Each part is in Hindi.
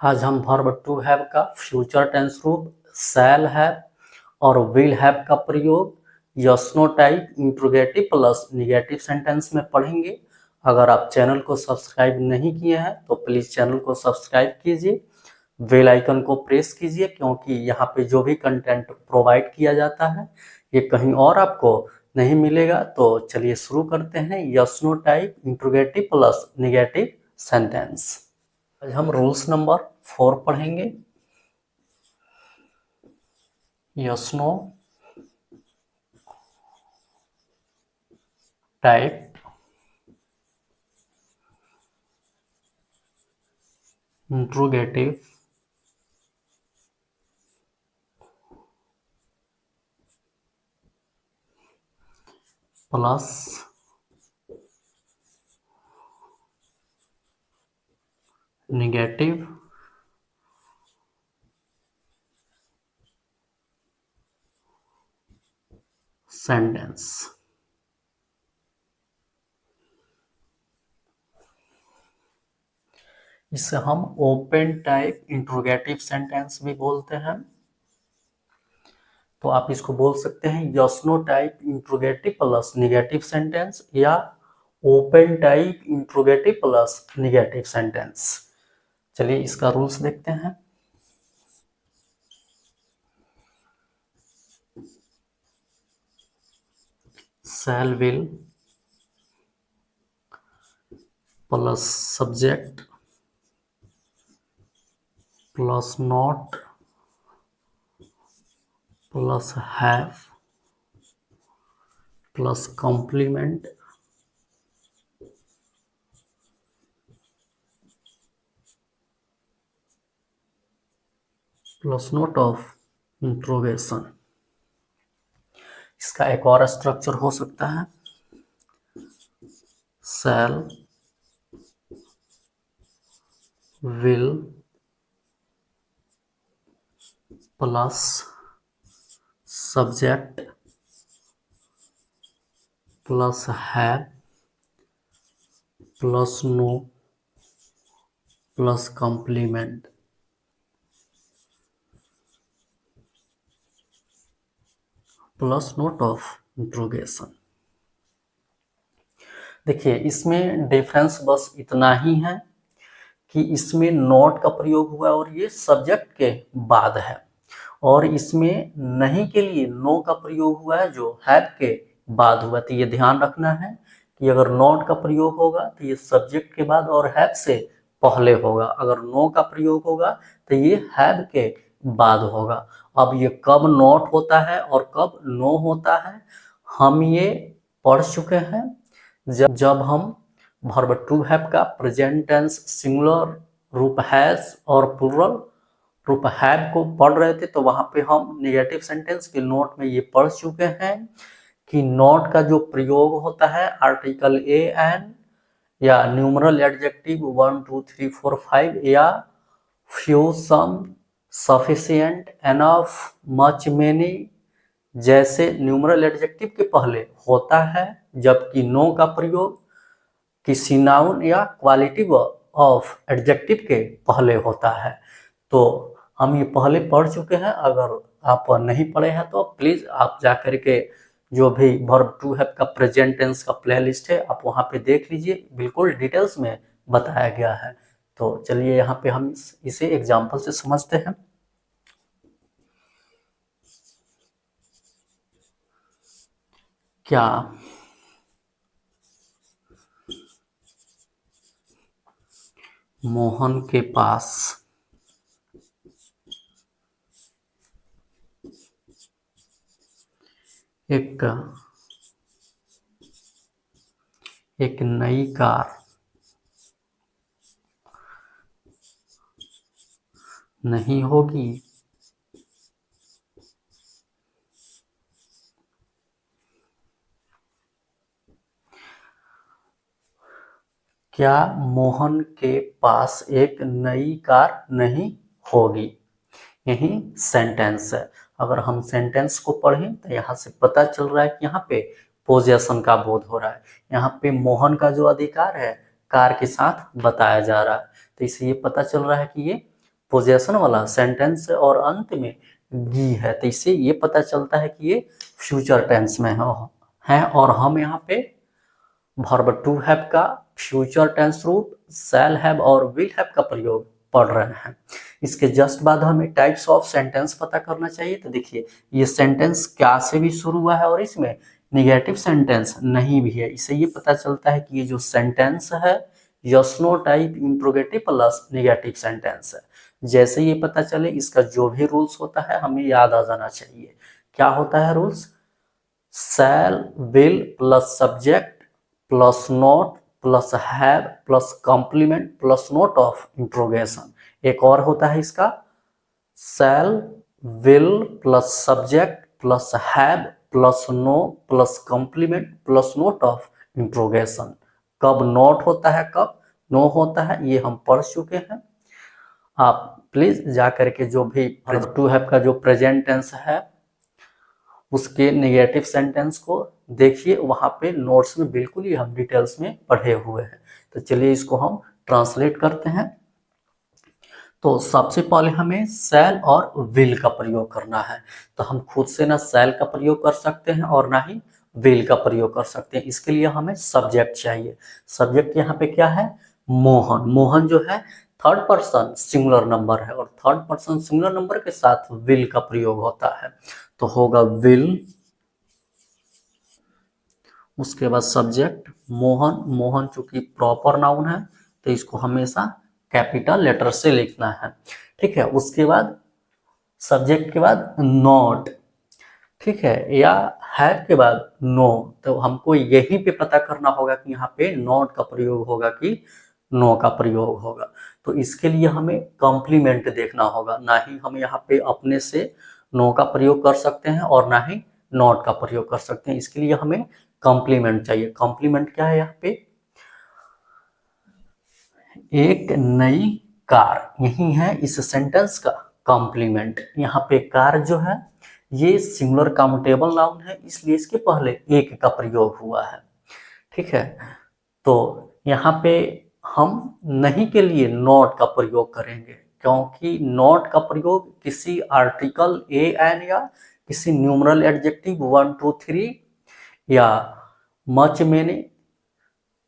आज हम वर्ब टू हैव का फ्यूचर टेंस रूप शैल हैव और विल हैव का प्रयोग yes no type interrogative plus negative sentence में पढ़ेंगे। अगर आप चैनल को सब्सक्राइब नहीं किए हैं तो प्लीज़ चैनल को सब्सक्राइब कीजिए, बेल आइकन को प्रेस कीजिए, क्योंकि यहाँ पे जो भी कंटेंट प्रोवाइड किया जाता है ये कहीं और आपको नहीं मिलेगा। तो चलिए शुरू करते हैं yes no type interrogative plus negative sentence. आज हम रूल्स नंबर 4 पढ़ेंगे। Yes no type interrogative plus negative sentence. इसे हम ओपन टाइप इंट्रोगेटिव सेंटेंस भी बोलते हैं। तो आप इसको बोल सकते हैं yes no type interrogative plus negative sentence या open type interrogative plus negative sentence. चलिए इसका रूल्स देखते हैं। Shall will plus subject plus not plus have plus complement plus note of interrogation. इसका एक और स्ट्रक्चर हो सकता है shall will plus subject plus have plus no plus complement plus note of interrogation. देखिए इसमें डिफरेंस बस इतना ही है कि इसमें नॉट का प्रयोग हुआ है और ये सब्जेक्ट के बाद है, और इसमें नहीं के लिए नो का प्रयोग हुआ है जो हैव के बाद हुआ। तो ये ध्यान रखना है कि अगर नॉट का प्रयोग होगा तो ये सब्जेक्ट के बाद और हैव से पहले होगा, अगर नो का प्रयोग होगा तो ये हैव के बाद होगा। अब ये कब नॉट होता है और कब नो होता है हम ये पढ़ चुके हैं जब हम वर्ब टू हैव का प्रेजेंट टेंस सिंगुलर रूप हैज और प्लूरल रूप हैव को पढ़ रहे थे। तो वहां पे हम नेगेटिव सेंटेंस के नोट में ये पढ़ चुके हैं कि नॉट का जो प्रयोग होता है आर्टिकल ए एन या न्यूमरल एडजेक्टिव 1 2 3 4 5 या फ्यू सम सफिशिएंट एनफ मच मेनी जैसे न्यूमरल एडजेक्टिव के पहले होता है, जबकि नो का प्रयोग किसी नाउन या क्वालिटिव ऑफ एडजेक्टिव के पहले होता है। तो हम ये पहले पढ़ चुके हैं। अगर आप नहीं पढ़े हैं तो प्लीज़ आप जा कर के जो भी वर्ब टू हैव का प्रेजेंट टेंस का प्लेलिस्ट है आप वहाँ पे देख लीजिए, बिल्कुल डिटेल्स में बताया गया है। तो चलिए यहाँ पे हम इसे एग्जाम्पल से समझते हैं। क्या मोहन के पास एक नई कार नहीं होगी? क्या मोहन के पास एक नई कार नहीं होगी? यही सेंटेंस है। अगर हम सेंटेंस को पढ़ें तो यहाँ से पता चल रहा है कि यहाँ पे पोजेशन का बोध हो रहा है। यहाँ पे मोहन का जो अधिकार है कार के साथ बताया जा रहा है, तो इससे ये पता चल रहा है कि ये पोजेशन वाला सेंटेंस है और अंत में गी है, तो इससे ये पता चलता है कि ये फ्यूचर टेंस में है। और हम यहाँ पे वर्ब टू हैव का फ्यूचर टेंस रूप शैल हैव और विल हैव का प्रयोग पढ़ रहे हैं। इसके जस्ट बाद हमें टाइप्स ऑफ सेंटेंस पता करना चाहिए। तो देखिए ये सेंटेंस क्या से भी शुरू हुआ है और इसमें निगेटिव सेंटेंस नहीं भी है। इससे ये पता चलता है कि ये जो सेंटेंस है yes no type interrogative plus negative sentence है। जैसे ये पता चले इसका जो भी रूल्स होता है हमें याद आ जाना चाहिए। क्या होता है rules? Shall will plus subject plus not plus have plus complement plus note of interrogation. एक और होता है इसका shall will plus subject plus have plus no plus complement plus note of interrogation. कब नॉट होता है कब नो होता है ये हम पढ़ चुके हैं। आप प्लीज जा करके जो भी टू हैव का जो प्रेजेंट टेंस है उसके नेगेटिव सेंटेंस को देखिए, वहां पे नोट्स में बिल्कुल ही हम डिटेल्स में पढ़े हुए हैं। तो चलिए इसको हम ट्रांसलेट करते हैं। तो सबसे पहले हमें शैल और विल का प्रयोग करना है। तो हम खुद से ना शैल का प्रयोग कर सकते हैं और ना ही विल का प्रयोग कर सकते हैं। इसके लिए हमें सब्जेक्ट चाहिए। सब्जेक्ट यहाँ पे क्या है? मोहन। मोहन जो है थर्ड पर्सन सिंगुलर नंबर है और थर्ड पर्सन सिंगुलर नंबर के साथ विल का प्रयोग होता है। तो होगा विल, उसके बाद सब्जेक्ट मोहन। मोहन चूंकि प्रॉपर नाउन है तो इसको हमेशा कैपिटल लेटर से लिखना है, ठीक है। उसके बाद सब्जेक्ट के बाद नॉट, ठीक है, या हैव के बाद नो। तो हमको यहीं पे पता करना होगा कि यहाँ पे नॉट का प्रयोग होगा कि नो का प्रयोग होगा। तो इसके लिए हमें कॉम्प्लीमेंट देखना होगा। ना ही हम यहाँ पे अपने से नो का प्रयोग कर सकते हैं और ना ही नॉट का प्रयोग कर सकते हैं। इसके लिए हमें कॉम्प्लीमेंट चाहिए। कॉम्प्लीमेंट क्या है? यहाँ पे एक नई कार, यही है इस सेंटेंस का कॉम्प्लीमेंट। यहाँ पे कार जो है ये सिंगुलर काउंटेबल नाउन है, इसलिए इसके पहले एक का प्रयोग हुआ है, ठीक है। तो यहाँ पे हम नहीं के लिए नॉट का प्रयोग करेंगे, क्योंकि नॉट का प्रयोग किसी आर्टिकल ए एन या किसी न्यूमरल एडजेक्टिव 1 2 3 या much many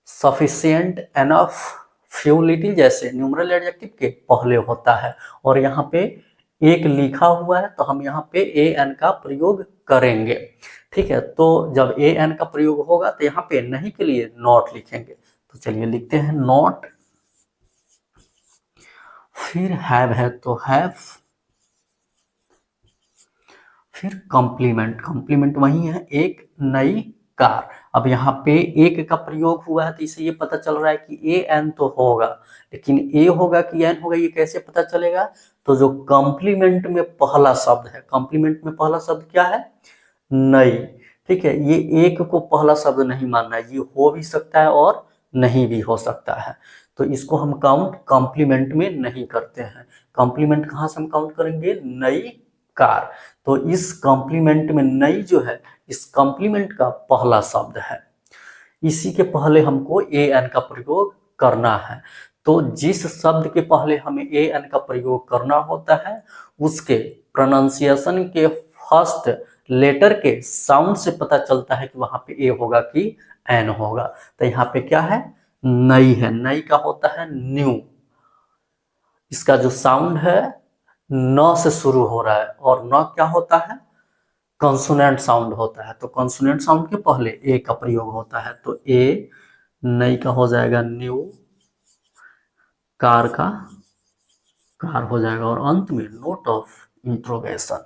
sufficient enough few little जैसे न्यूमरल एडजेक्टिव के पहले होता है। और यहाँ पे एक लिखा हुआ है तो हम यहाँ पे ए एन का प्रयोग करेंगे, ठीक है। तो जब ए एन का प्रयोग होगा तो यहाँ पे नहीं के लिए नॉट लिखेंगे। तो चलिए लिखते हैं नॉट, फिर हैव है तो हैव, फिर कॉम्प्लीमेंट। कॉम्प्लीमेंट वही है एक नई कार। अब यहाँ पे एक का प्रयोग हुआ है तो इसे ये पता चल रहा है कि ए एन तो होगा, लेकिन ए होगा कि एन होगा ये कैसे पता चलेगा? तो जो कॉम्प्लीमेंट में पहला शब्द है, कॉम्प्लीमेंट में पहला शब्द क्या है? नई, ठीक है। ये एक को पहला शब्द नहीं मानना है, ये हो भी सकता है और नहीं भी हो सकता है। तो इसको हम काउंट कॉम्प्लीमेंट में नहीं करते हैं। कॉम्प्लीमेंट कहाँ से हम काउंट करेंगे? नई कार। तो इस कॉम्प्लीमेंट में नई जो है इस कॉम्प्लीमेंट का पहला शब्द है, इसी के पहले हमको ए एन का प्रयोग करना है। तो जिस शब्द के पहले हमें ए एन का प्रयोग करना होता है उसके प्रोनाउंसिएशन के फर्स्ट लेटर के साउंड से पता चलता है कि वहां पे ए होगा कि एन होगा। तो यहाँ पे क्या है? नई है। नई का होता है न्यू। इसका जो साउंड है न से शुरू हो रहा है और न क्या होता है? कॉन्सोनेंट साउंड होता है। तो कॉन्सोनेंट साउंड के पहले ए का प्रयोग होता है। तो ए नई का हो जाएगा न्यू, कार का कार हो जाएगा और अंत में नोट ऑफ इंट्रोगेशन।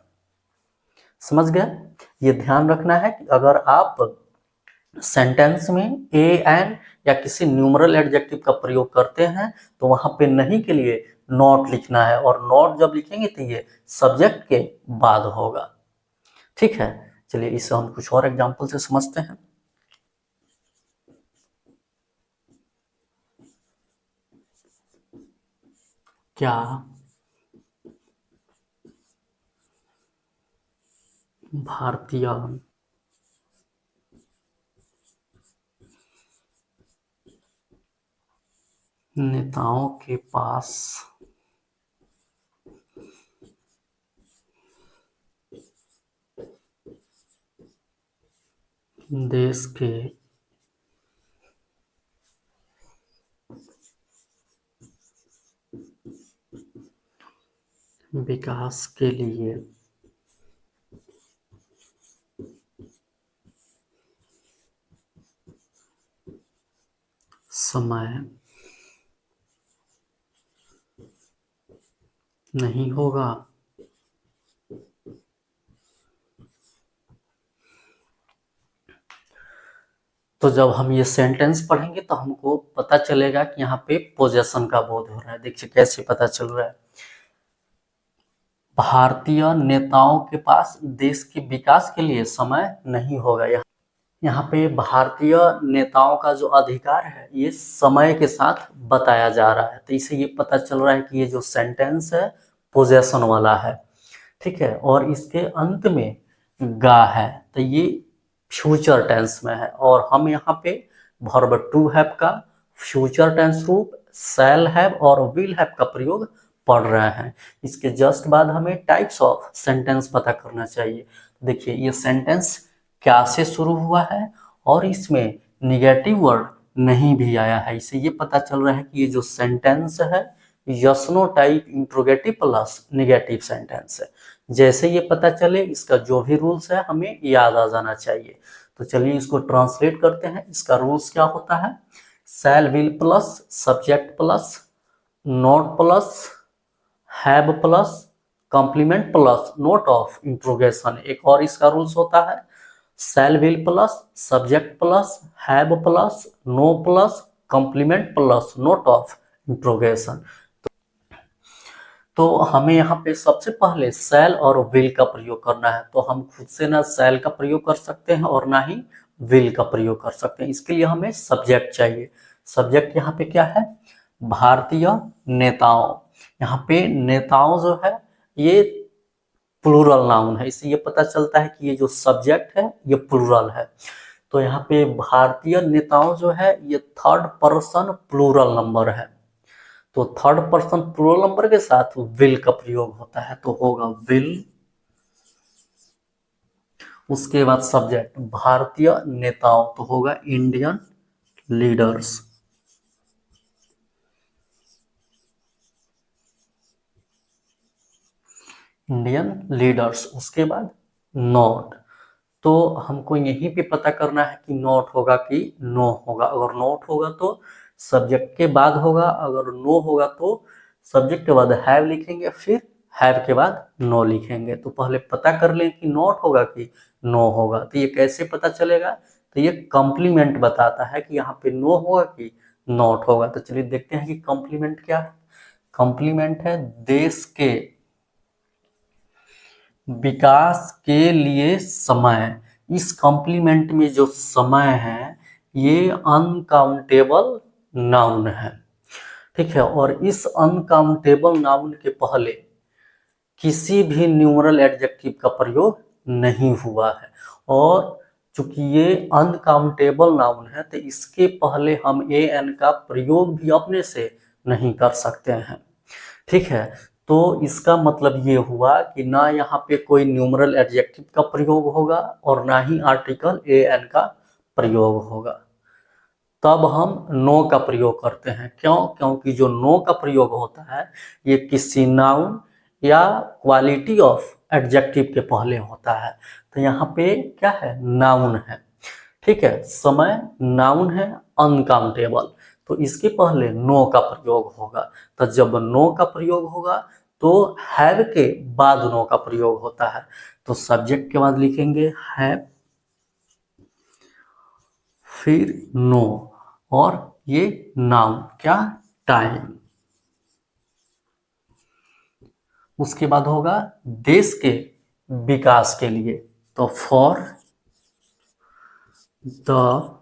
समझ गए? ये ध्यान रखना है कि अगर आप सेंटेंस में ए एन या किसी न्यूमरल एडजेक्टिव का प्रयोग करते हैं तो वहां पे नहीं के लिए नॉट लिखना है, और नॉट जब लिखेंगे तो ये सब्जेक्ट के बाद होगा, ठीक है। चलिए इसे हम कुछ और एग्जांपल से समझते हैं। क्या भारतीय नेताओं के पास देश के विकास के लिए समय नहीं होगा। तो जब हम ये सेंटेंस पढ़ेंगे तो हमको पता चलेगा कि यहाँ पे पोजेशन का बोध हो रहा है। देखिए कैसे पता चल रहा है। भारतीय नेताओं के पास देश के विकास के लिए समय नहीं होगा। यहाँ पे भारतीय नेताओं का जो अधिकार है ये समय के साथ बताया जा रहा है, तो इससे ये पता चल रहा है कि ये जो सेंटेंस है पोजेशन वाला है। ठीक है, और इसके अंत में गा है, तो ये फ्यूचर टेंस में है। और हम यहाँ पे वर्ब टू हैव का फ्यूचर टेंस रूप शैल हैव और विल हैव का प्रयोग पढ़ रहे हैं। इसके जस्ट बाद हमें टाइप्स ऑफ सेंटेंस पता करना चाहिए। देखिए ये सेंटेंस क्या से शुरू हुआ है और इसमें निगेटिव वर्ड नहीं भी आया है। इससे ये पता चल रहा है कि ये जो सेंटेंस है yes no type interrogative plus negative sentence है। जैसे ये पता चले इसका जो भी रूल्स है हमें याद आ जाना चाहिए। तो चलिए इसको ट्रांसलेट करते हैं। इसका रूल्स क्या होता है? Shall will plus subject plus not plus have plus complement plus note of interrogation. एक और इसका रूल्स होता है shall will plus subject plus have plus no plus complement plus note of interrogation. तो हमें यहाँ पे सबसे पहले शैल और विल का प्रयोग करना है। तो हम खुद से ना शैल का प्रयोग कर सकते हैं और ना ही विल का प्रयोग कर सकते हैं। इसके लिए हमें सब्जेक्ट चाहिए। सब्जेक्ट यहाँ पे क्या है? भारतीय नेताओं। यहाँ पे नेताओं जो है ये प्लूरल नाउन है, इससे ये पता चलता है कि ये जो सब्जेक्ट है ये प्लूरल है। तो यहाँ पे भारतीय नेताओं जो है ये थर्ड पर्सन प्लूरल नंबर है। तो थर्ड पर्सन प्लूरल नंबर के साथ विल का प्रयोग होता है, तो होगा विल। उसके बाद सब्जेक्ट भारतीय नेताओं, तो होगा इंडियन लीडर्स। Indian leaders. उसके बाद नॉट। तो हमको यहीं पे पता करना है कि नॉट होगा कि नो होगा। अगर नॉट होगा तो सब्जेक्ट के बाद होगा, अगर नो होगा तो सब्जेक्ट के बाद हैव लिखेंगे, फिर हैव के बाद नो लिखेंगे। तो पहले पता कर लें कि नॉट होगा कि नो होगा। तो ये कैसे पता चलेगा? तो ये कॉम्प्लीमेंट बताता है कि यहाँ पे नो होगा कि नॉट होगा। तो चलिए देखते हैं कि कॉम्प्लीमेंट क्या है। कॉम्प्लीमेंट है देश के विकास के लिए समय। इस कॉम्प्लीमेंट में जो समय है ये अनकाउंटेबल नाउन है। ठीक है, और इस अनकाउंटेबल नाउन के पहले किसी भी न्यूमरल एडजेक्टिव का प्रयोग नहीं हुआ है। और चूंकि ये अनकाउंटेबल नाउन है तो इसके पहले हम ए एन का प्रयोग भी अपने से नहीं कर सकते हैं। ठीक है, तो इसका मतलब ये हुआ कि ना यहाँ पे कोई न्यूमरल एडजेक्टिव का प्रयोग होगा और ना ही आर्टिकल ए एन का प्रयोग होगा। तब हम नो का प्रयोग करते हैं। क्यों? क्योंकि जो नो का प्रयोग होता है ये किसी नाउन या क्वालिटी ऑफ एडजेक्टिव के पहले होता है। तो यहाँ पे क्या है? नाउन है। ठीक है, समय नाउन है अनकाउंटेबल, तो इसके पहले नो का प्रयोग होगा। तो जब नो का प्रयोग होगा तो हैव के बाद नो का प्रयोग होता है। तो सब्जेक्ट के बाद लिखेंगे हैव, फिर नो, और ये नाउन क्या? टाइम। उसके बाद होगा देश के विकास के लिए, तो for the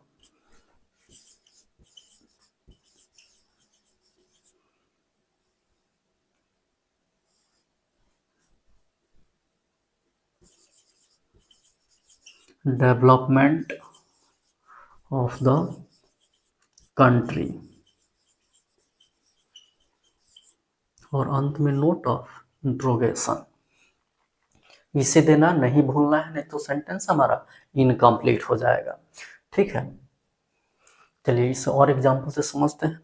development of the country, और अंत में नोट ऑफ इंट्रोगेशन। इसे देना नहीं भूलना है, नहीं तो सेंटेंस हमारा इनकम्प्लीट हो जाएगा। ठीक है, चलिए इसे और एग्जाम्पल से समझते हैं।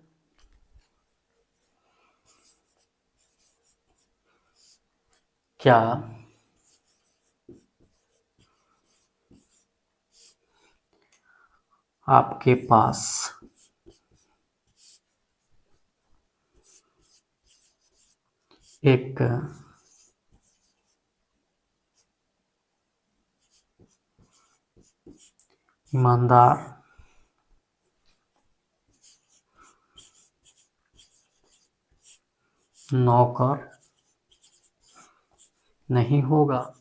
क्या आपके पास एक ईमानदार नौकर नहीं होगा?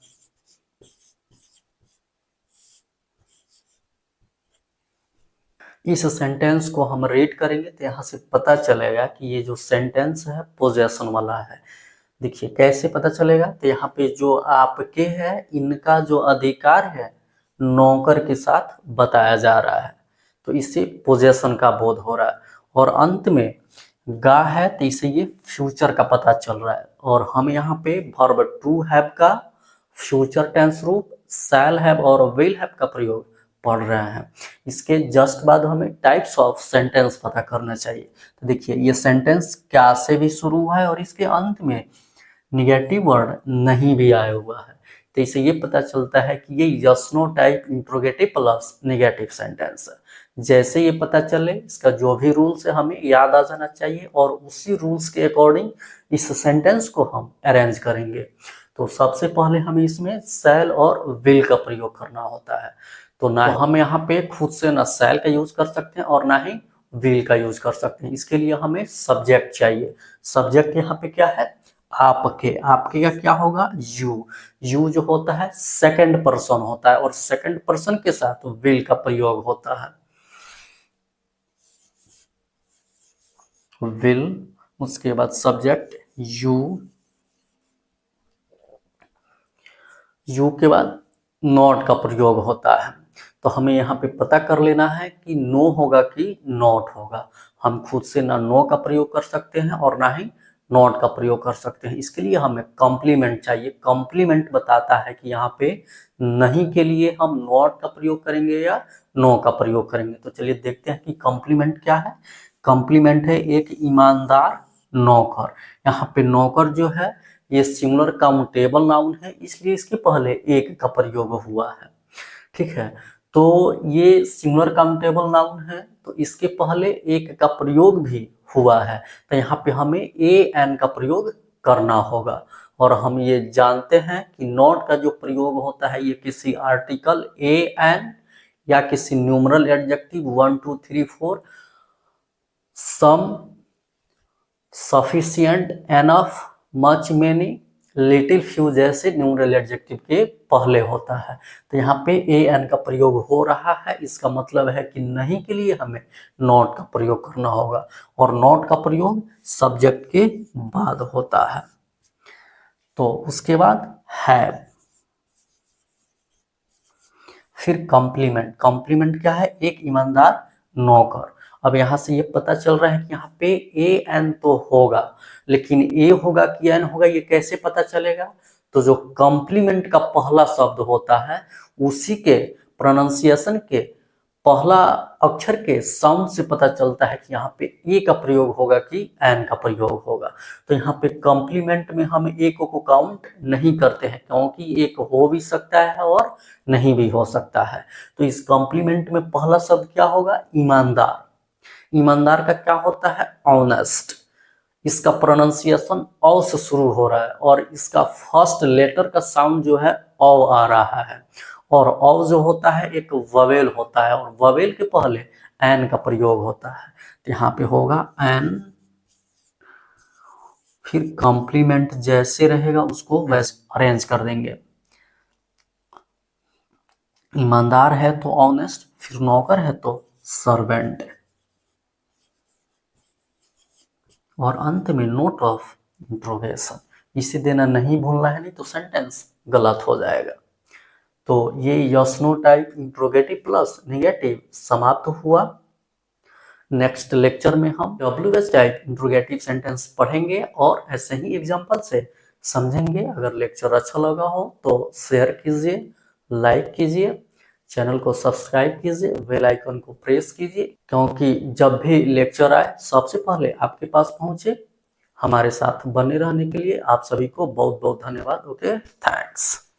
इस सेंटेंस को हम रीड करेंगे तो यहाँ से पता चलेगा कि ये जो सेंटेंस है पोजेशन वाला है। देखिए कैसे पता चलेगा, तो यहाँ पे जो आपके है इनका जो अधिकार है नौकर के साथ बताया जा रहा है, तो इससे पोजेशन का बोध हो रहा है। और अंत में गा है तो इसे ये फ्यूचर का पता चल रहा है। और हम यहाँ पे वर्ब टू हैव का फ्यूचर टेंस रूप शैल हैव और विल हैव का प्रयोग पढ़ रहे हैं। इसके जस्ट बाद हमें टाइप्स ऑफ सेंटेंस पता करना चाहिए। तो देखिए ये सेंटेंस क्या से भी शुरू हुआ है और इसके अंत में निगेटिव वर्ड नहीं भी आया हुआ है, तो इससे ये पता चलता है कि ये yes no type interrogative plus negative sentence है। जैसे ये पता चले इसका जो भी रूल्स है हमें याद आ जाना चाहिए और उसी रूल्स के अकॉर्डिंग इस सेंटेंस को हम अरेंज करेंगे। तो सबसे पहले हमें इसमें शैल और विल का प्रयोग करना होता है। तो ना हम यहाँ पे खुद से ना शैल का यूज कर सकते हैं और ना ही विल का यूज कर सकते हैं। इसके लिए हमें सब्जेक्ट चाहिए। सब्जेक्ट यहाँ पे क्या है, आपके। आपके का क्या होगा, यू। यू जो होता है सेकंड पर्सन होता है और सेकंड पर्सन के साथ विल का प्रयोग होता है। विल, उसके बाद सब्जेक्ट यू, यू के बाद नॉट का प्रयोग होता है। तो हमें यहाँ पे पता कर लेना है कि नो होगा कि नॉट होगा। हम खुद से ना नो का प्रयोग कर सकते हैं और ना ही नॉट का प्रयोग कर सकते हैं। इसके लिए हमें कॉम्प्लीमेंट चाहिए। कॉम्प्लीमेंट बताता है कि यहाँ पे नहीं के लिए हम नॉट का प्रयोग करेंगे या नो का प्रयोग करेंगे। तो चलिए देखते हैं कि कॉम्प्लीमेंट क्या है। कॉम्प्लीमेंट है एक ईमानदार नौकर। यहाँ पे नौकर जो है ये सिंगुलर काउंटेबल नाउन है, इसलिए इसके पहले एक का प्रयोग हुआ है। ठीक है, तो ये सिंगुलर काउंटेबल नाउन है तो इसके पहले एक का प्रयोग भी हुआ है, तो यहाँ पे हमें ए एन का प्रयोग करना होगा। और हम ये जानते हैं कि नॉट का जो प्रयोग होता है ये किसी आर्टिकल ए एन या किसी numeral adjective 1 2 3 4 some, sufficient, enough, much, many, little, few जैसे न्यूमरल एडजेक्टिव के पहले होता है। तो यहाँ पे ए एन का प्रयोग हो रहा है, इसका मतलब है कि नहीं के लिए हमें नॉट का प्रयोग करना होगा और नॉट का प्रयोग सब्जेक्ट के बाद होता है। तो उसके बाद हैव, फिर कॉम्प्लीमेंट। कॉम्प्लीमेंट क्या है, एक ईमानदार नौकर। अब यहाँ से ये पता चल रहा है कि यहाँ पे ए एन तो होगा, लेकिन ए होगा कि एन होगा ये कैसे पता चलेगा। तो जो कॉम्प्लीमेंट का पहला शब्द होता है उसी के प्रोनाउंसिएशन के पहला अक्षर के साउंड से पता चलता है कि यहाँ पे ए का प्रयोग होगा कि एन का प्रयोग होगा। तो यहाँ पे कॉम्प्लीमेंट में हम एक को काउंट नहीं करते हैं क्योंकि एक हो भी सकता है और नहीं भी हो सकता है। तो इस कॉम्प्लीमेंट में पहला शब्द क्या होगा, ईमानदार। ईमानदार का क्या होता है, ऑनेस्ट। इसका प्रोनाउंसिएशन औ से शुरू हो रहा है और इसका फर्स्ट लेटर का साउंड जो है औ आ रहा है। और औ जो होता है एक ववेल होता है और ववेल के पहले एन का प्रयोग होता है। तो यहाँ पे होगा एन, फिर कॉम्प्लीमेंट जैसे रहेगा उसको वैसे अरेंज कर देंगे। ईमानदार है तो ऑनेस्ट, फिर नौकर है तो सर्वेंट, और अंत में नोट ऑफ इंट्रोगेशन। इसे देना नहीं भूलना है, नहीं तो सेंटेंस गलत हो जाएगा। तो ये yes no type interrogative plus negative समाप्त हुआ। नेक्स्ट लेक्चर में हम WH टाइप इंट्रोगेटिव सेंटेंस पढ़ेंगे और ऐसे ही एग्जांपल से समझेंगे। अगर लेक्चर अच्छा लगा हो तो शेयर कीजिए, लाइक कीजिए, चैनल को सब्सक्राइब कीजिए, बेल आइकन को प्रेस कीजिए, क्योंकि जब भी लेक्चर आए सबसे पहले आपके पास पहुंचे। हमारे साथ बने रहने के लिए आप सभी को बहुत बहुत धन्यवाद। Okay, thanks.